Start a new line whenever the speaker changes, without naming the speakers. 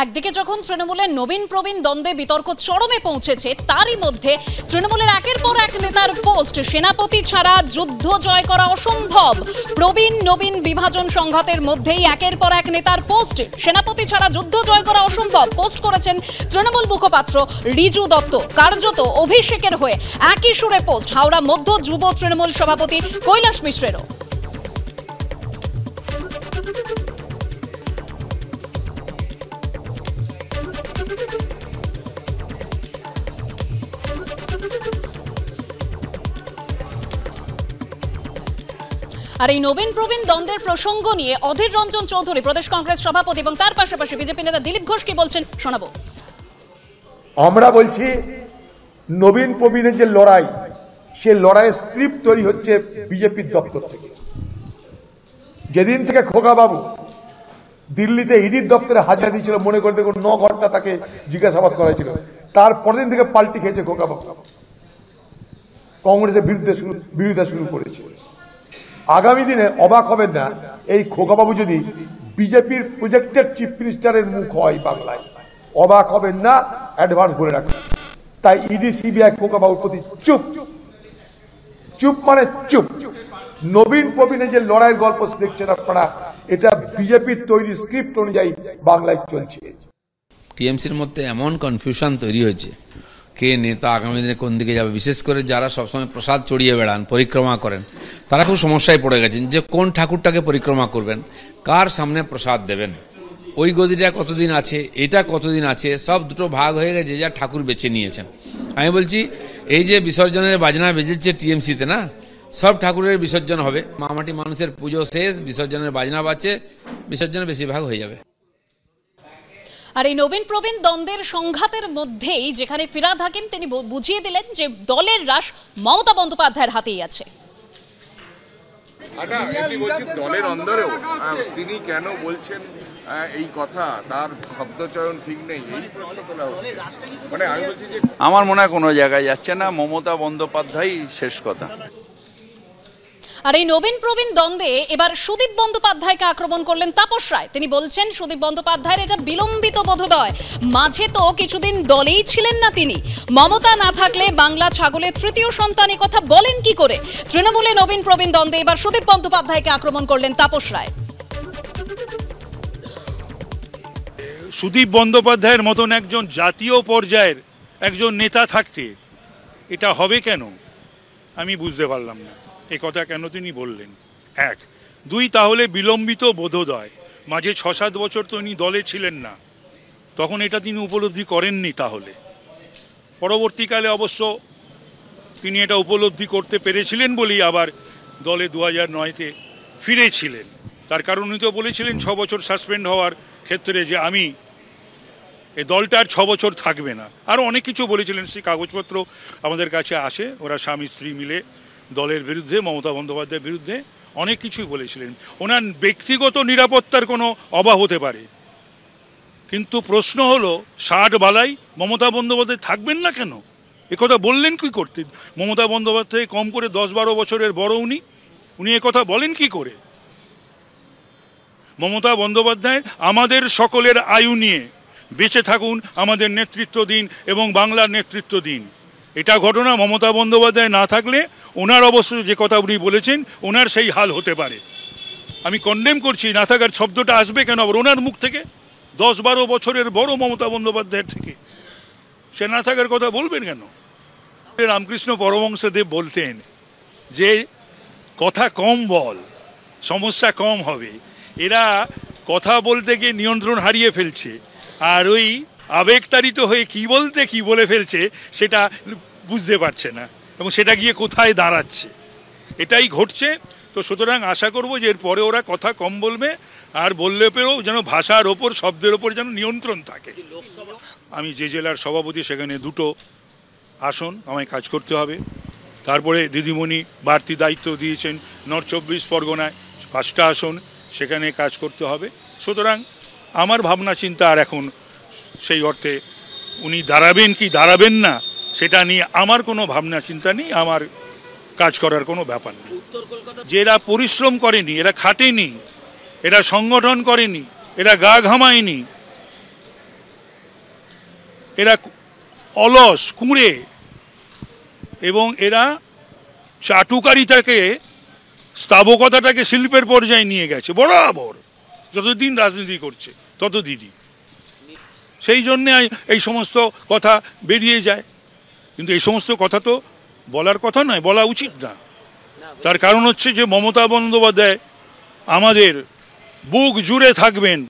একদিকে যখন তৃণমূলের নবীন প্রবীণ দ্বন্দ্বে বিতর্ক চরমে পৌঁছেছে, তারই মধ্যে তৃণমূলের একের পর এক নেতার পোস্ট সেনাপতি ছাড়া যুদ্ধ জয় করা অসম্ভব। প্রবীণ নবীন বিভাজন সংঘাতের মধ্যেই একের পর এক নেতার পোস্ট সেনাপতি ছাড়া যুদ্ধ জয় করা অসম্ভব পোস্ট করেছেন তৃণমূল মুখপাত্র রিজু দত্ত। কার্যত অভিষেকের হয়ে একই সুরে পোস্ট হাওড়া মধ্য যুব তৃণমূল সভাপতি কৈলাস মিশ্রেরও। আর এই নবীন প্রবীণ দ্বন্দ্বের প্রসঙ্গ নিয়ে অধীর রঞ্জন চৌধুরী প্রদেশ কংগ্রেস সভাপতি এবং তার পাশাপাশি বিজেপি নেতা দিলীপ ঘোষ কি বলছেন শোনাবো।
আমরা বলছি নবীন প্রবীণের যে লড়াই, সে লড়াইয়ের স্ক্রিপ্ট তৈরি হচ্ছে বিজেপির দপ্তর থেকে। যেদিন থেকে খোকা বাবু দিল্লিতে ইডির দপ্তরে হাজিরা দিয়েছিল, মনে করে দেখুন 9 ঘন্টা তাকে জিজ্ঞাসাবাদ করা হয়েছিল, তারপর দিন থেকে পাল্টি খেয়েছে খোকা বাবু, কংগ্রেসের বিরোধিতা শুরু করেছে। আগামী দিনে অবাক হবেন না, এই খোকাবাবু যদি বিজেপির প্রজেক্টেড চিফ মিনিস্টারের মুখ হয় বাংলায়, অবাক হবেন না, অ্যাডভান্স করে রাখবেন। তাই ইডি সিবিআই খোকাবাবুর প্রতি চুপ চুপ মানে চুপ। নবীন প্রবীণের যে লড়াইয়ের গল্প দেখছেন আপনারা, এটা বিজেপির তৈরি স্ক্রিপ্ট অনুযায়ী বাংলায় চলছে।
টিএমসির মধ্যে এমন কনফিউশন তৈরি হয়েছে, কে নেতা আগামী দিনে কোন দিকে যাবে। বিশেষ করে যারা সবসময় প্রসাদ চড়িয়ে বেড়ান, পরিক্রমা করেন, তারা খুব সমস্যায় পড়ে গেছেন যে কোন ঠাকুরটাকে পরিক্রমা করবেন, কার সামনে প্রসাদ দেবেন, ওই গদিটা কতদিন আছে, এটা কতদিন আছে, সব দুটো ভাগ হয়ে গেছে, যা ঠাকুর বেছে নিয়েছেন। আমি বলছি এই যে বিসর্জনের বাজনা বেজেছে টিএমসিতে না, সব ঠাকুরের বিসর্জন হবে। মামাটি মানুষের পুজো শেষ, বিসর্জনের বাজনা বাজছে, বিসর্জনের বেশিরভাগ হয়ে যাবে।
আর এই নবীন প্রবীণ দ্বন্দ্বের সংঘাতের মধ্যেই যেখানে ফিরহাদ হাকিম তিনি বুঝিয়ে দিলেন যে দলের রাশ মমতা বন্দ্যোপাধ্যায়ের হাতেই আছে।
আচ্ছা, এমনি বলছি দলের অন্দরেও তিনি কেন বলছেন এই কথা, তার শব্দচয়ন ঠিক নেই, এই প্রশ্ন তোলা হচ্ছে। মানে আমি বলছি যে
আমার মনে হয় কোনো জায়গায় যাচ্ছে না, মমতা বন্দ্যোপাধ্যায় শেষ কথা।
আর এই নবীন প্রবীণ দ্বন্দ্বে এবার সুদীপ বন্দ্যোপাধ্যায়কে আক্রমণ করলেন তাপস রায়। তিনি বলছেন সুদীপ বন্দ্যোপাধ্যায়ের এটা বিলম্বিত বোধোদয়, মাঝে তো কিছুদিন দলেই ছিলেন না তিনি। মমতা না থাকলে বাংলা ছাগলের তৃতীয় সন্তান এই কথা বলেন কি করে। তৃণমূলে নবীন প্রবীণ দ্বন্দ্বে এবার সুদীপ বন্দ্যোপাধ্যায়কে আক্রমণ করলেন তাপস রায়।
সুদীপ বন্দ্যোপাধ্যায়ের মতন একজন জাতীয় পর্যায়ের একজন নেতা থাকতে এটা হবে কেন আমি বুঝতে পারলাম না। এ কথা কেন তিনি বললেন? 1, 2 তাহলে বিলম্বিত বোধোদয়, মাঝে 6-7 বছর তো উনি দলে ছিলেন না, তখন এটা তিনি উপলব্ধি করেননি। তাহলে পরবর্তীকালে অবশ্য তিনি এটা উপলব্ধি করতে পেরেছিলেন বলেই আবার দলে 2009-তে ফিরেছিলেন। তার কারণ উনি তো বলেছিলেন 6 বছর সাসপেন্ড হওয়ার ক্ষেত্রে যে আমি এই দলটা আর 6 বছর থাকবে না। আরও অনেক কিছু বলেছিলেন, সেই কাগজপত্র আমাদের কাছে আসে। ওরা স্বামী স্ত্রী মিলে দলের বিরুদ্ধে, মমতা বন্দ্যোপাধ্যায়ের বিরুদ্ধে অনেক কিছুই বলেছিলেন। ওনার ব্যক্তিগত নিরাপত্তার কোনো অভাব হতে পারে, কিন্তু প্রশ্ন হলো 60 বালাই মমতা বন্দ্যোপাধ্যায় থাকবেন না কেন? একথা বললেন কি করতে? মমতা বন্দ্যোপাধ্যায় কম করে 10-12 বছরের বড় উনি একথা বলেন কি করে? মমতা বন্দ্যোপাধ্যায় আমাদের সকলের আয়ু নিয়ে বেঁচে থাকুন, আমাদের নেতৃত্ব দিন এবং বাংলার নেতৃত্ব দিন। এটা ঘটনা। মমতা বন্দ্যোপাধ্যায় না থাকলে ওনার অবশ্য যে কথা উনি বলেছেন, ওনার সেই হাল হতে পারে। আমি কন্ডেম করছি, না থাকার শব্দটা আসবে কেন আবার ওনার মুখ থেকে? 10-12 বছরের বড় মমতা বন্দ্যোপাধ্যায়ের থেকে সে না থাকার কথা বলবেন কেন? রামকৃষ্ণ পরমহংসদেব বলতেন যে কথা কম বল, সমস্যা কম হবে। এরা কথা বলতে গিয়ে নিয়ন্ত্রণ হারিয়ে ফেলছে, আর ওই আবেগতাড়িত হয়ে কি বলতে কি বলে ফেলছে সেটা বুঝতে পারছে না, এবং সেটা গিয়ে কোথায় দাঁড়াচ্ছে, এটাই ঘটছে। তো সুতরাং আশা করব যে এরপরে ওরা কথা কম বলবে, আর বললে পেরেও যেন ভাষার ওপর, শব্দের ওপর যেন নিয়ন্ত্রণ থাকে। আমি যে জেলার সভাপতি, সেখানে 2টো আসন আমায় কাজ করতে হবে। তারপরে দিদিমণি বাড়তি দায়িত্ব দিয়েছেন নর্থ 24 পরগনায় 5টা আসন, সেখানে কাজ করতে হবে। সুতরাং আমার ভাবনা চিন্তা আর এখন সেই অর্থে উনি দাঁড়াবেন কি দাঁড়াবেন না সেটা নিয়ে আমার কোনো ভাবনা চিন্তা নেই, আমার কাজ করার কোনো ব্যাপার নেই। যে এরা পরিশ্রম করেনি, এরা খাটেনি, এরা সংগঠন করেনি, এরা গা ঘামায়নি, এরা অলস কুঁড়ে, এবং এরা চাটুকারিতাকে স্থাবকতাটাকে শিল্পের পর্যায়ে নিয়ে গেছে বরাবর, যতদিন রাজনীতি করছে ততদিনই। সেই জন্যে এই সমস্ত কথা বেরিয়ে যায়, কিন্তু এই সমস্ত কথা তো বলার কথা নয়, বলা উচিত না। তার কারণ হচ্ছে যে মমতা বন্দ্যোপাধ্যায় আমাদের বুক জুড়ে থাকবেন।